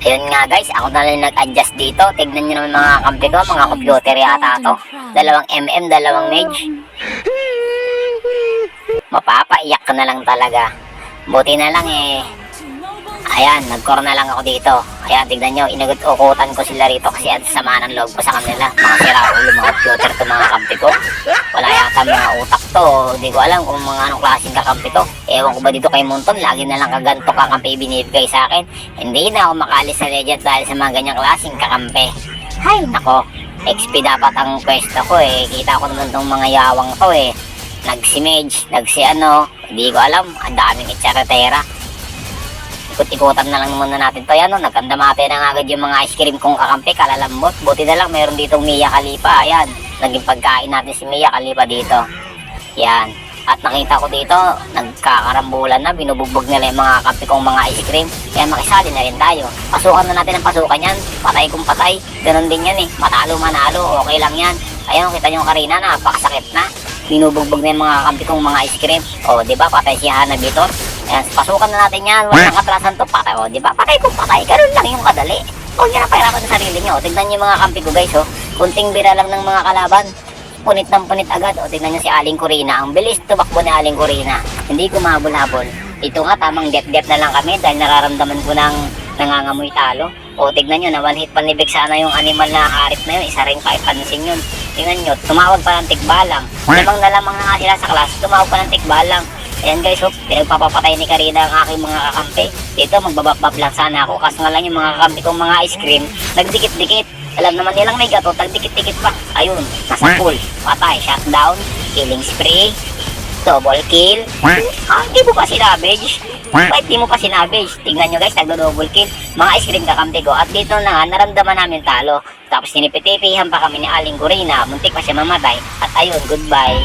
Ayun nga guys, ako na lang nag-adjust dito. Tignan nyo naman mga kampi ko, mga computer yata to. 2 dalawang mage. Mapapaiyak ka na lang talaga. Buti na lang ayan, nag-core na lang ako dito. Ayan, tignan nyo, inagot-ukutan ko sila rito kasi at sama ng loob ko sa kanila. Mga siraulo, mga computer to mga kampi ko. Wala yata mga utak to. Hindi ko alam kung mga anong klaseng kakampi to. Ewan ko ba dito kay Munton, lagi na lang kaganto kakampi binibigay sa akin. Hindi na ako makalis sa legend dahil sa mga ganyang klaseng kakampi. Hay, nako. XP dapat ang pwesto ko Kita ko naman tong mga yawang to Nagsi-mage, hindi ko alam. Ang daming itsaratera. Ikot-ikutan na lang muna natin to. Yan nagkandamate na agad yung mga ice cream kong kakampi, kalalambot. Buti na lang mayroon ditong Mia Khalifa. Ayan, naging pagkain natin si Mia Khalifa dito. Yan. At nakita ko dito, nagkakarambulan na, binubugbog nila yung mga kakampi kong mga ice cream. Kaya makisali na rin tayo. Pasukan na natin ang pasukan yan. Patay kung patay. Ganun din yan Matalo manalo, okay lang yan. Ayun, kita nyo karina, napakasakit na. Binubugbog na yung mga kakampi kong mga ice cream. O, diba, patay si Hana Vitor. Ayan, pasukan na natin yan. Walang katrasan to. Patay, diba? Patay kung patay. Ganun lang yung kadali. Huwag nyo na pahirapan sa sarili nyo. Tignan nyo yung mga kampi ko, guys, kunting bira lang ng mga kalaban. Punit ng punit agad. Tignan nyo si Aling Corina. Ang bilis tumakbo ni Aling Corina. Hindi ko mahabol-habol. Ito nga, tamang dep-dep na lang kami dahil nararamdaman ko ng nangangamoy talo. Tignan nyo, na one hit panibig sana yung animal na harip na yun. Isa rin pa ipansin yun. Tignan nyo, tumawag pa ng tikbalang. Lamang na lamang na nga sila sa class. Tumawag pa ng tikbalang. Ayan guys, pinagpapapatay ni Karina ang aking mga kakampi. Dito, magbabap lang sana ako. Kaso nga lang yung mga kakampi kong mga ice cream, nagdikit-dikit. Alam naman nilang may gato, nagdikit-dikit pa. Ayun, nasa pool. Patay, shutdown, killing spree, double kill. Hindi mo pa sinabage. Bakit di mo pa sinabage? Tingnan nyo guys, nagdo-double kill. Mga ice cream kakampi ko. At dito na nga, naramdaman namin talo. Tapos sinipitipihan pa kami ni Aling Corina. Muntik pa siya mamatay. At ayun, goodbye.